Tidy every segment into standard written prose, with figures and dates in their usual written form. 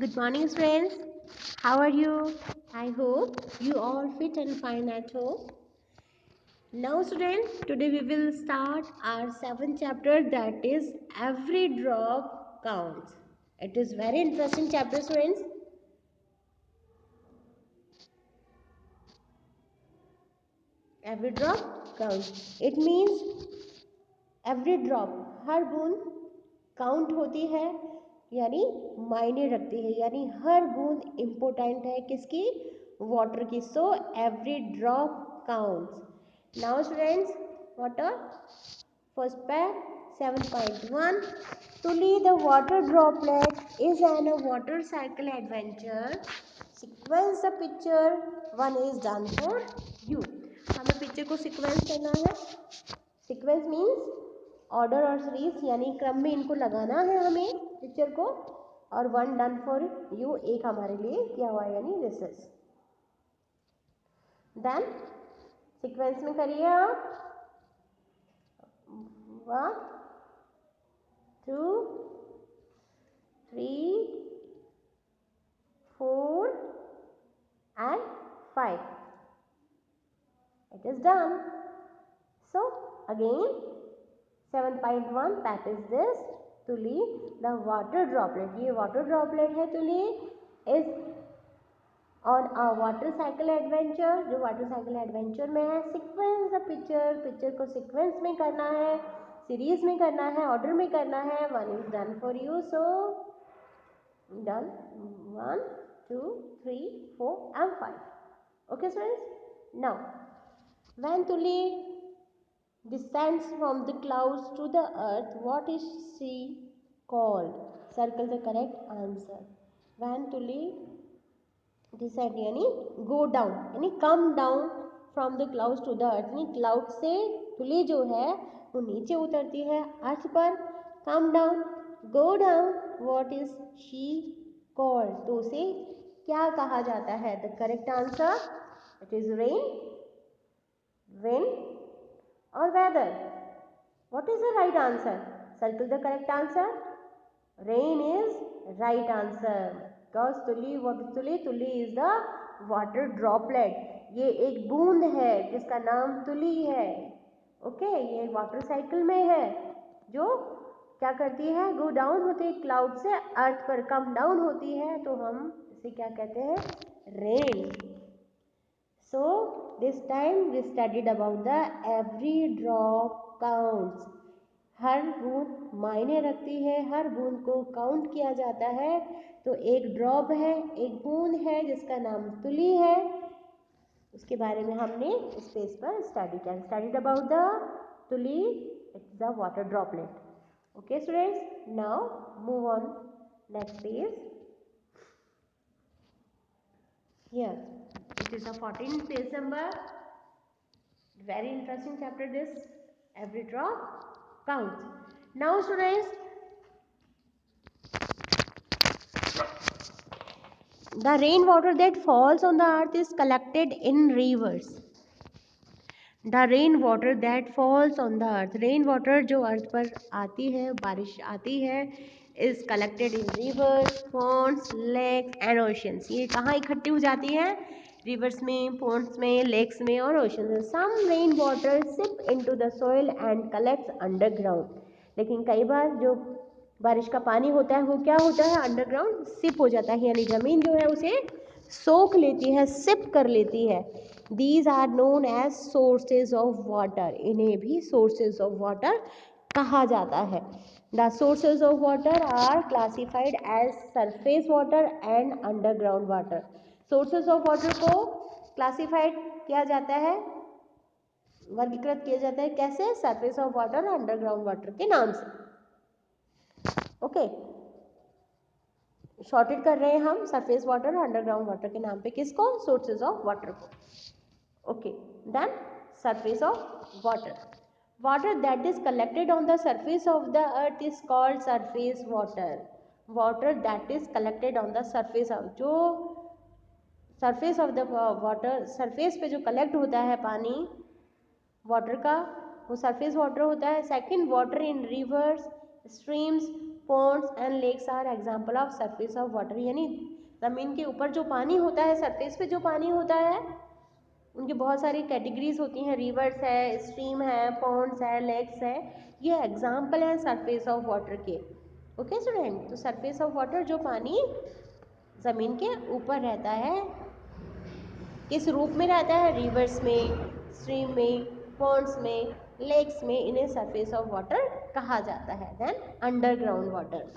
Good morning, friends. How are you? I hope you all fit and fine at home. Now, students, today we will start our seventh chapter, that is Every Drop Counts. It is very interesting chapter, friends. Every drop counts. It means every drop, हर बूंद count होती है, यानी मायने रखती है, यानी हर बूंद important है किसकी, वाटर की. So every drop counts. Now students, water first pair 7.1. Tuli the water droplet is an a water cycle adventure. Sequence the picture. One is done for you. हमें पिक्चर को सीक्वेंस करना है. Sequence means order और series, यानी क्रम में इनको लगाना है हमें पिक्चर को. और वन डन फॉर यू, एक हमारे लिए किया हुआ है, यानी दिस इज. देन सीक्वेंस में करिए आप. 1 2 3 4 and 5. It is done. So again 7.1, that is this Tuli the water droplet. ये water droplet है. Tuli is on a water cycle adventure. जो water cycle adventure में है. Sequence the picture. Picture को sequence में करना है, series में करना है, order में करना है. One is done for you. So done. 1 2 3 4 and 5. Okay friends. Now when Tuli descends from the clouds to the earth, what is she called? Circle the correct answer. When Tuli descend यानी go down, यानी come down from the clouds to the earth, यानी cloud से तुली जो है वो नीचे उतरती है अर्थ पर. come down, go down, what is she called? तो उसे क्या कहा जाता है? the correct answer, it is rain, wind or weather. What is the right answer? Circle the correct answer. Rain is right answer. Because Tuli, what is Tuli? Tuli is the water droplet. ये एक बूंद है जिसका नाम तुली है. Okay, ये water cycle में है जो क्या करती है, गो डाउन होती है क्लाउड से अर्थ पर, कम डाउन होती है, तो हम इसे क्या कहते हैं, rain. So this time we studied about the every drop counts. हर बूंद मायने रखती है, हर बूंद को काउंट किया जाता है. तो एक ड्रॉप है, एक बूंद है जिसका नाम तुली है, उसके बारे में हमने इस पेज पर स्टडी किया. Studied about the Tuli, it's the water droplet. Okay students, now move on next page. Here it is a 14th page number. Very interesting chapter this, every drop counts. Now students, the rainwater that falls on the earth is collected in rivers. The rainwater that falls on the earth, rainwater जो अर्थ पर आती है, बारिश आती है, is collected in rivers, ponds, lakes and oceans. ये कहाँ इकट्ठी हो जाती है? रिवर्स में, ponds में, lakes में और oceans में. Some rainwater sip into the soil and collects underground. लेकिन कई बार जो बारिश का पानी होता है वो क्या होता है, अंडरग्राउंड सिप हो जाता है, यानी जमीन जो है उसे सोख लेती है, सिप कर लेती है. These are known as sources of water. इन्हें भी sources of water कहा जाता है. The sources of water are classified as surface water and underground water. Sources of water को classified किया जाता है, वर्गीकृत किया जाता है कैसे? surface of water और underground water के नाम से. ओके, शॉर्टेड कर रहे हैं हम सरफेस वाटर और अंडरग्राउंड वाटर के नाम पे. किसको? सोर्सेज ऑफ वाटर को. Okay, then surface of water. Water that is collected on the surface of the earth is called surface water. Water that is collected on the surface of, जो surface of the water, surface पे जो collect होता है पानी water का, वो surface water होता है. Second, water in reverse, streams, ponds and lakes are example of surface of water, यानी ज़मीन के ऊपर जो पानी होता है, सरफेस पे जो पानी होता है, उनकी बहुत सारी कैटेगरीज होती हैं, रिवर्स है, स्ट्रीम है, पॉन्ड्स है, लेक्स है, ये एग्जाम्पल है सरफेस ऑफ वाटर के। ओके स्टूडेंट, तो सरफेस ऑफ वाटर जो पानी ज़मीन के ऊपर रहता है, किस रूप में रहता है, रिवर्स में, स्ट्रीम में, पॉन्ड्स में, लेक्स में, इन्हें सरफेस ऑफ वाटर कहा जाता है। Then underground water,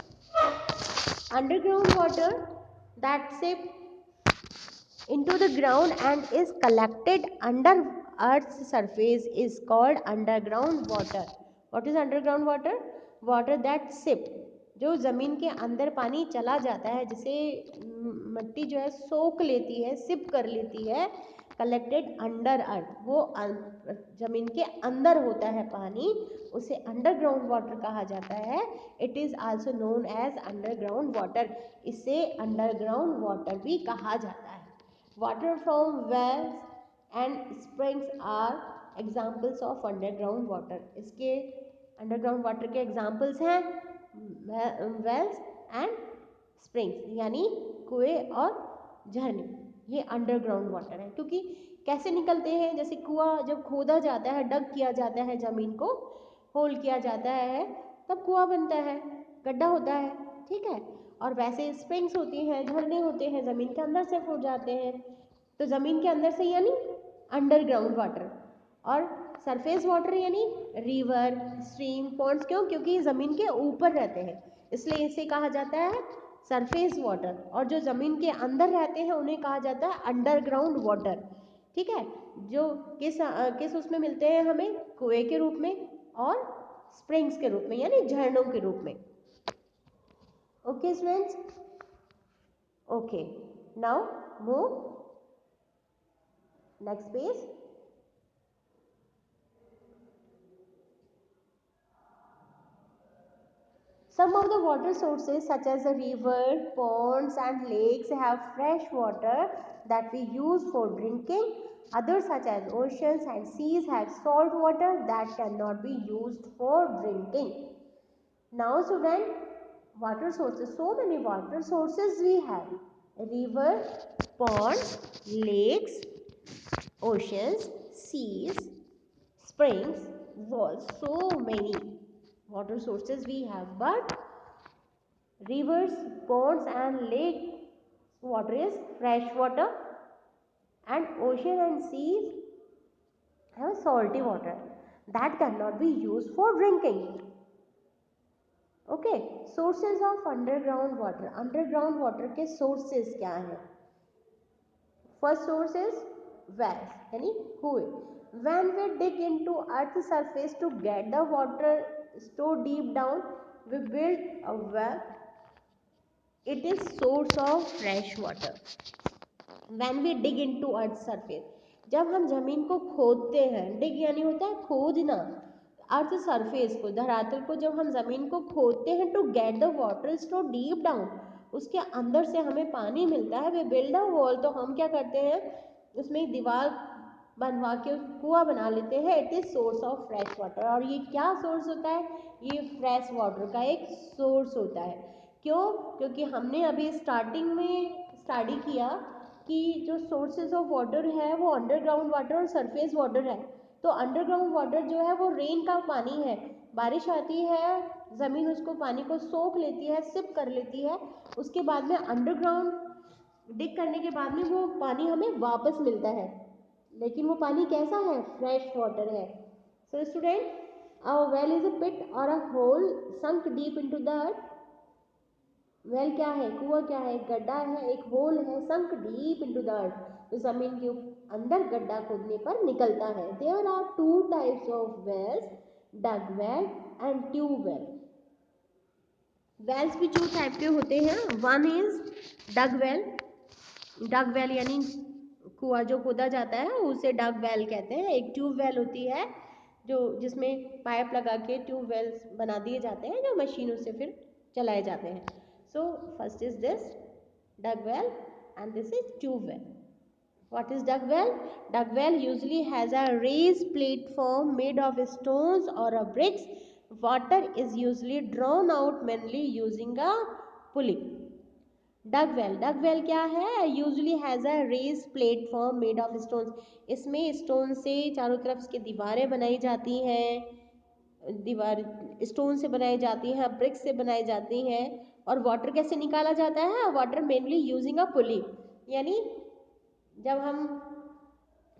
underground water that seep into the ground and is collected under earth's surface is called underground water. What is underground water? Water that sip, जो ज़मीन के अंदर पानी चला जाता है, जिसे मिट्टी जो है सोख लेती है, सिप कर लेती है, कलेक्टेड अंडर अर्थ, वो ज़मीन के अंदर होता है पानी, उसे अंडरग्राउंड वाटर कहा जाता है। It is also known as underground water, इसे अंडरग्राउंड वाटर भी कहा जाता है। Water from wells and springs are examples of underground water. इसके underground water के examples हैं wells and springs, यानी कुएं और झरने, ये underground water है। क्योंकि कैसे निकलते हैं, जैसे कुआं जब खोदा जाता है, डग किया जाता है, ज़मीन को होल किया जाता है, तब कुआं बनता है, गड्ढा होता है, ठीक है। और वैसे स्प्रिंग्स होती हैं, झरने होते हैं, ज़मीन के अंदर से फूट जाते हैं, तो ज़मीन के अंदर से यानी अंडरग्राउंड वाटर। और सरफेस वाटर यानी रिवर, स्ट्रीम, पॉन्ड्स, क्यों? क्योंकि ज़मीन के ऊपर रहते हैं, इसलिए इसे कहा जाता है सरफेस वाटर। और जो ज़मीन के अंदर रहते हैं उन्हें कहा जाता है अंडरग्राउंड वाटर, ठीक है। जो किस उसमें मिलते हैं हमें, कुएं के रूप में और स्प्रिंग्स के रूप में, यानी झरनों के रूप में। Okay students, okay, now move next page. Some of the water sources such as the river, ponds and lakes have fresh water that we use for drinking. Others such as oceans and seas have salt water that cannot be used for drinking. Now student, water sources, so many water sources we have: river, ponds, lakes, oceans, seas, springs, walls, so many water sources we have. But rivers, ponds and lake water is fresh water, and ocean and seas have salty water that cannot be used for drinking. Okay, sources of underground water, underground water के sources क्या हैं? First source is wells, यानी कुएं। When we dig into earth surface to get the water store deep down, we build a well, it is source of fresh water. When we dig into earth surface, जब हम जमीन को खोदते हैं, डिग यानी होता है खोदना, अर्थ सरफेस को, धरातल को जब हम ज़मीन को खोदते हैं, to get the water store deep down, उसके अंदर से हमें पानी मिलता है, वे बिल्ड अ वॉल, तो हम क्या करते हैं, उसमें एक दीवार बनवा के कुआं बना लेते हैं। It is source of fresh water. और ये क्या सोर्स होता है? ये फ्रेश वाटर का एक सोर्स होता है। क्यों? क्योंकि हमने अभी स्टार्टिंग में स्टडी किया कि जो सोर्सेज ऑफ वाटर है वो अंडरग्राउंड वाटर और सरफेस वाटर है। तो अंडरग्राउंड वाटर जो है वो रेन का पानी है, बारिश आती है, ज़मीन उसको पानी को सोख लेती है, सिप कर लेती है, उसके बाद में अंडरग्राउंड डिग करने के बाद में वो पानी हमें वापस मिलता है, लेकिन वो पानी कैसा है? फ्रेश वाटर है। So student, a well is a pit और a hole sunk deep into the earth. Well क्या है? कुआं क्या है? गड्ढा है, एक होल है, sunk deep into the earth, तो जमीन के अंदर गड्ढा खोदने पर निकलता है। There are two types of wells, dug well and tube well. Wells भी टू टाइप के होते हैं। One is dug well, dug well यानी कुआं जो खोदा जाता है उसे डग वेल कहते हैं। एक ट्यूब वेल होती है जो जिसमें पाइप लगा के ट्यूब वेल्स बना दिए जाते हैं, जो मशीनों से फिर चलाए जाते हैं। So first is this dug well and this is tube well. What is dug well? Dug well usually has a raised platform made of stones or a bricks water is usually drawn out mainly using a pulley. Dug well क्या है? Usually has a raised platform made of stones. इसमें stone से चारों तरफ इसकी दीवारें बनाई जाती हैं, दीवार स्टोन से बनाई जाती हैं, ब्रिक्स से बनाई जाती हैं. और वाटर कैसे निकाला जाता है? वाटर मेनली यूजिंग अ पुली. यानी जब हम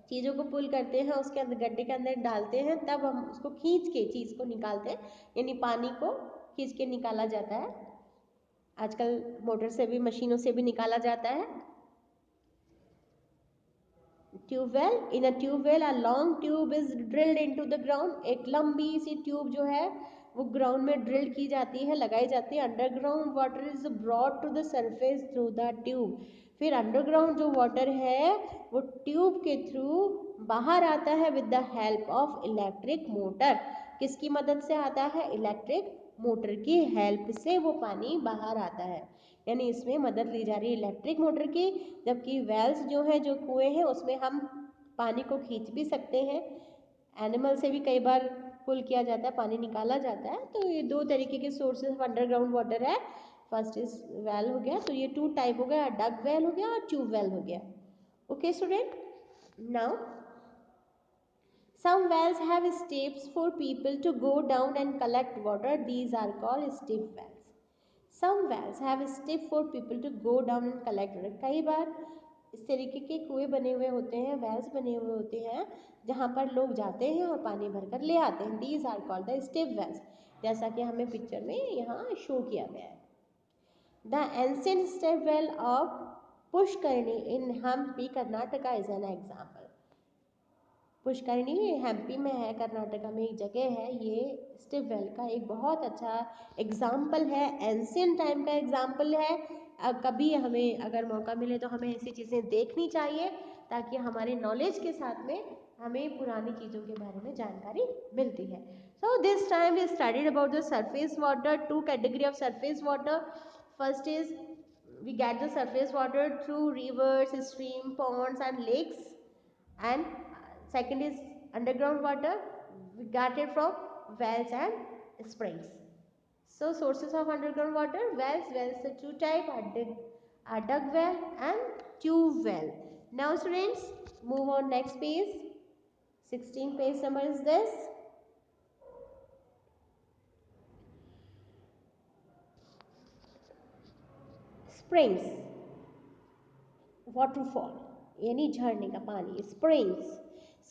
चीज़ों को पुल करते हैं, उसके अंदर गड्ढे के अंदर डालते हैं, तब हम उसको खींच के चीज़ को निकालते हैं, यानी पानी को खींच के निकाला जाता है. आजकल मोटर से भी, मशीनों से भी निकाला जाता है. Tube well. In a tube well a long tube is drilled into the ground. एक लंबी सी ट्यूब जो है वो ग्राउंड में ड्रिल की जाती है, लगाई जाती है. Underground water is brought to the surface through the tube. फिर अंडरग्राउंड जो वाटर है वो ट्यूब के थ्रू बाहर आता है with the help of electric motor. किसकी मदद से आता है? इलेक्ट्रिक मोटर की हेल्प से वो पानी बाहर आता है. यानी इसमें मदद ली जा रही है इलेक्ट्रिक मोटर की. जबकि वेल्स जो है, जो कुएं हैं, उसमें हम पानी को खींच भी सकते हैं. एनिमल से भी कई बार पुल किया जाता है, पानी निकाला जाता है. तो ये दो तरीके के सोर्सेज ऑफ अंडरग्राउंड वाटर है. फर्स्ट इज वेल हो गया, तो ये टू टाइप हो गया, डग वेल हो गया और ट्यूब वेल हो गया. Okay student, now some wells have steps for people to go down and collect water. These are called step wells. Some wells have steps for people to go down and collect water. कई बार इस तरीके के कुएं बने हुए होते हैं, Wales बने हुए होते हैं, जहाँ पर लोग जाते हैं और पानी भरकर ले आते हैं. These are called the step wells. जैसा कि हमें पिक्चर में यहाँ शो किया गया है. The ancient step well of Pushkarni in Hampi, Karnataka is an example. पुष्करणी Hampi में है, कर्नाटका में एक जगह है. ये स्टेप वेल का एक बहुत अच्छा एग्जाम्पल है, एंशियंट टाइम का एग्जाम्पल है. कभी हमें अगर मौका मिले तो हमें ऐसी चीज़ें देखनी चाहिए, ताकि हमारे नॉलेज के साथ में हमें पुरानी चीज़ों के बारे में जानकारी मिलती है. So this time we studied about the surface water. Two category of surface water. First is we get the surface water through rivers, stream, ponds and lakes. And second is underground water. We got it from wells and springs. So sources of underground water: wells are two type, a dug well and tube well. Now students, move on next page. 16 page number is this. Springs, waterfall, यानी झरने का पानी. Springs.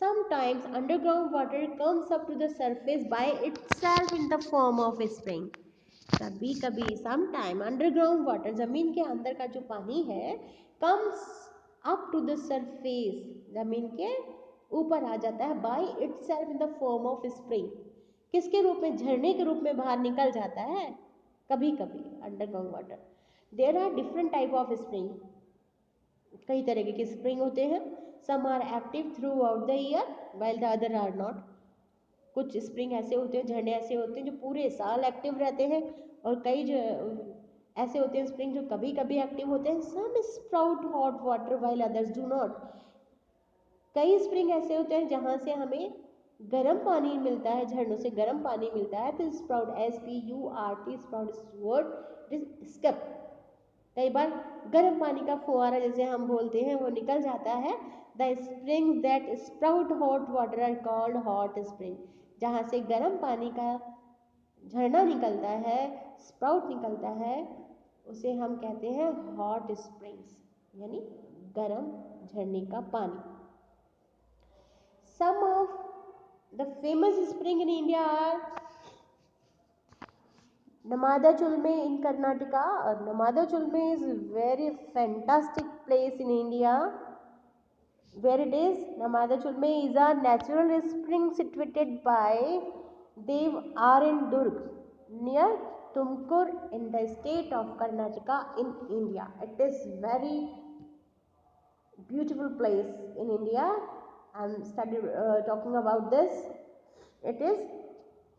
Sometimes underground water comes up to the surface by itself in the form of a spring. कभी कभी sometime underground water, जमीन के अंदर का जो पानी है, comes up to the surface, जमीन के ऊपर आ जाता है, by itself in the form of spring. किसके रूप में? झरने के रूप में बाहर निकल जाता है कभी कभी underground water. There are different type of spring. कई तरह के स्प्रिंग होते हैं. Some are active throughout the year while the other are not. कुछ स्प्रिंग ऐसे होते हैं, झरने ऐसे होते हैं जो पूरे साल एक्टिव रहते हैं, और कई जो ऐसे होते हैं स्प्रिंग जो कभी कभी एक्टिव होते हैं. Some sprout hot water while others do not. कई स्प्रिंग ऐसे होते हैं जहाँ से हमें गर्म पानी मिलता है, झरनों से गर्म पानी मिलता है. तो sprout, SPURT, sprout word is स्कप. कई बार गर्म पानी का फुहारा जैसे हम बोलते हैं वो निकल जाता है. The spring that sprout hot water are called hot spring. जहाँ से गर्म पानी का झरना निकलता है, स्प्राउट निकलता है, उसे हम कहते हैं हॉट स्प्रिंग्स, यानी गर्म झरने का पानी. Some of the famous spring in India are Namadachulme in Karnataka. Namadachulme is very fantastic place in India. Where it is? Namadachulme is a natural spring situated by Dev Arendurg near Tumkur in the state of Karnataka in India. It is very beautiful place in India. I am talking about this. It is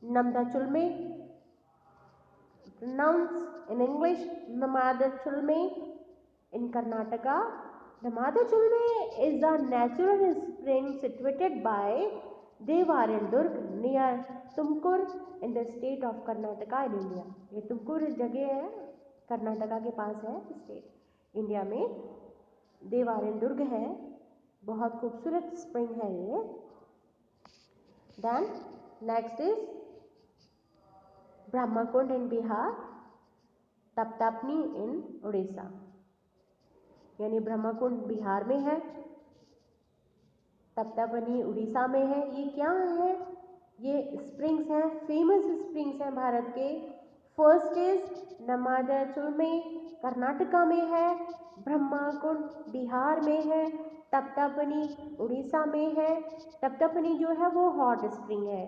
Namdachulme. Pronounced in English Namadachulme in Karnataka. Namadachulme is a natural spring situated by Devarayanadurga near Tumkur in the state of Karnataka in India. ये तुमकुर जगह है, कर्नाटका के पास है state India में। देवारिंदुर्ग है, बहुत खूबसूरत spring है ये। देन नेक्स्ट इज ब्रह्मकुंड इन बिहार, तप्तपनी इन उड़ीसा। यानी ब्रह्मकुंड बिहार में है, तप्तपनी उड़ीसा में है। ये क्या है? ये स्प्रिंग्स हैं, फेमस स्प्रिंग्स हैं भारत के। फर्स्ट इज नमादाचुलमी कर्नाटका में है, ब्रह्मकुंड बिहार में है, तप्तपनी उड़ीसा में है। तप्तपनी जो है वो हॉट स्प्रिंग है,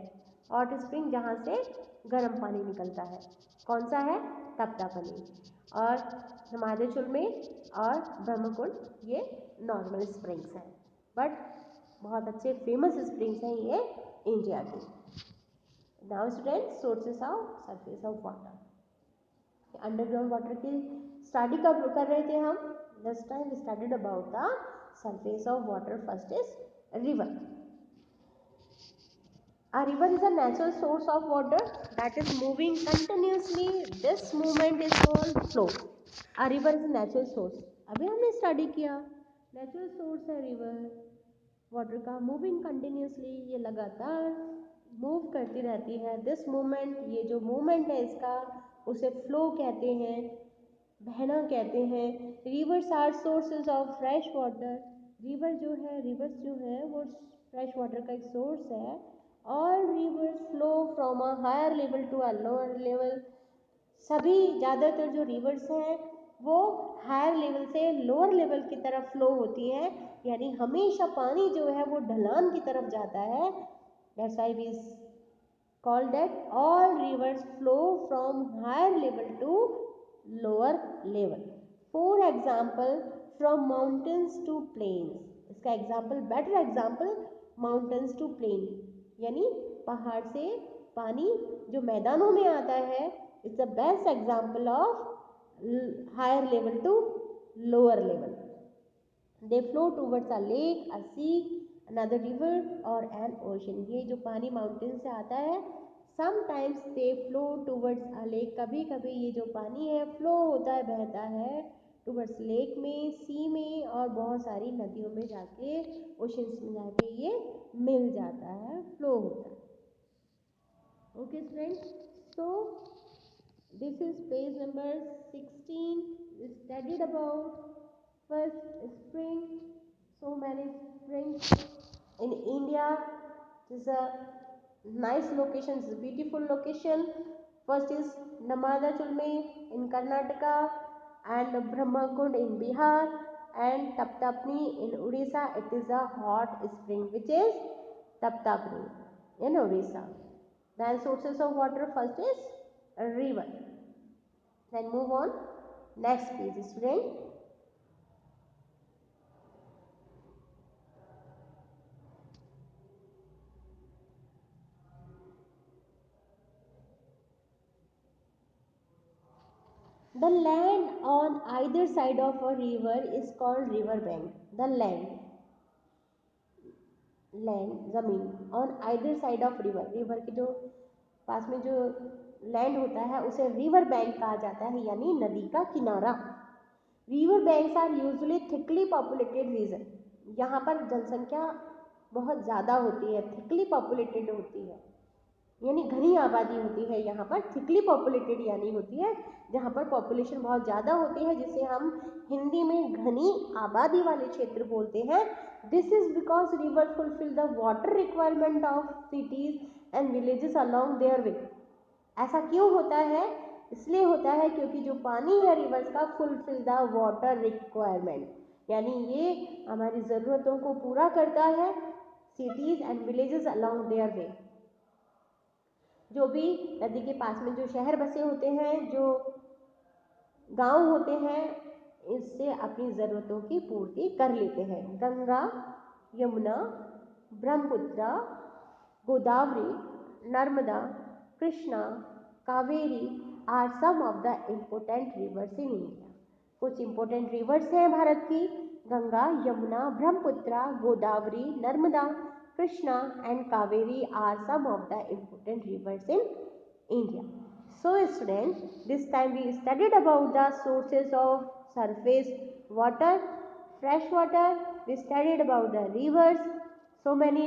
हॉट स्प्रिंग जहाँ से गर्म पानी निकलता है। कौन सा है? तप्तपनी। और नमादाचुलमी और ब्रह्मकुंड ये नॉर्मल स्प्रिंग्स हैं, बट बहुत अच्छे फेमस स्प्रिंग्स हैं ये इंडिया के। Now students, sources of surface of water. Underground water की स्टडी कब कर रहे थे हम? Last time we studied about the surface of water. First is river. A river is a natural source of water that is moving continuously. This movement is called flow. A river is a natural source. अभी हमने study किया, natural source है river water का, moving continuously, ये लगातार move करती रहती है। दिस मूवमेंट, ये जो मूवमेंट है इसका, उसे फ्लो कहते हैं, बहना कहते हैं। Rivers are sources of fresh water. River जो है, रिवर्स जो है वो फ्रेश वाटर का एक सोर्स है। All rivers flow from a higher level to a lower level. सभी ज़्यादातर जो रिवर्स हैं वो हायर लेवल से लोअर लेवल की तरफ फ्लो होती हैं, यानी हमेशा पानी जो है वो ढलान की तरफ जाता है। That's why we call that all rivers flow from higher level to lower level. For example, from mountains to plains. इसका example, better example, mountains to plain, यानी पहाड़ से पानी जो मैदानों में आता है, it's the best example of higher level to lower level. They flow towards a lake, a sea, another river और एन ओशन। ये जो पानी माउंटेन से आता है, sometimes they flow towards a lake. कभी कभी ये जो पानी है फ्लो होता है, बहता है टूवर्ड्स लेक में, सी में, और बहुत सारी नदियों में जाके, ओशंस में जाके ये मिल जाता है, फ्लो होता है। Okay students, so this is page number 16. We studied about first spring. So many springs in India. This is a nice location, it's a beautiful location. First is Namadachulme in Karnataka, and Brahmakund in Bihar, and Taptapni in Odisha. It is a hot spring which is Taptapni in Odisha. Then sources of water, first is a river. Then move on, next page student. The land on either side of a river is called river bank. The land जमीन on either side of river, river के जो पास में जो land होता है उसे river bank कहा जाता है, यानी नदी का किनारा। River banks are usually thickly populated region. यहाँ पर जनसंख्या बहुत ज़्यादा होती है, थिकली पॉपुलेटेड होती है, यानी घनी आबादी होती है। यहाँ पर थिकली पॉपुलेटेड यानी होती है जहाँ पर पॉपुलेशन बहुत ज़्यादा होती है, जिसे हम हिंदी में घनी आबादी वाले क्षेत्र बोलते हैं। This is because river fulfil the water requirement of cities and villages along their way. ऐसा क्यों होता है? इसलिए होता है क्योंकि जो पानी है रिवर्स का, फुलफिल द वाटर रिक्वायरमेंट, यानी ये हमारी ज़रूरतों को पूरा करता है, cities and villages along their way. जो भी नदी के पास में जो शहर बसे होते हैं, जो गांव होते हैं, इससे अपनी ज़रूरतों की पूर्ति कर लेते हैं। Ganga, Yamuna, Brahmaputra, Godavari, Narmada, Krishna, Kaveri are some of the important rivers in India. कुछ इम्पोर्टेंट रिवर्स हैं भारत की: Ganga, Yamuna, Brahmaputra, Godavari, Narmada, Krishna and Kaveri are some of the important rivers in India. So students, this time we studied about the sources of surface water, fresh water. We studied about the rivers. So many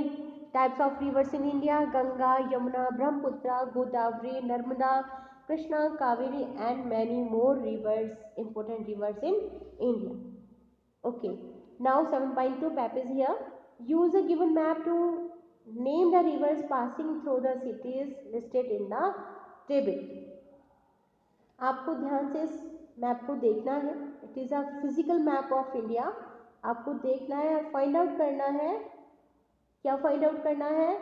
types of rivers in India: Ganga, Yamuna, Brahmaputra, Godavari, Narmada, Krishna, Kaveri, and many more rivers, important rivers in India. Okay, now 7.2 map is here. Use a given map to name the rivers passing through the cities listed in the table. आपको ध्यान से इस map को देखना है. It is a physical map of India. आपको देखना है और फाइंड आउट करना है. क्या फाइंड आउट करना है?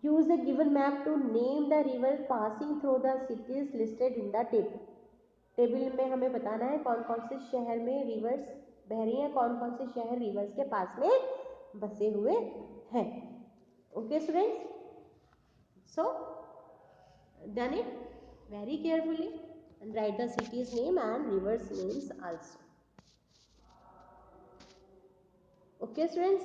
Use the given map to name the river passing through the cities listed in the table. Table में हमें बताना है कौन कौन से शहर में रिवर्स बह रही हैं, कौन कौन से शहर रिवर्स के पास में बसे हुए हैं. Okay students, so done it very carefully and write the city's name and rivers names also. Okay students.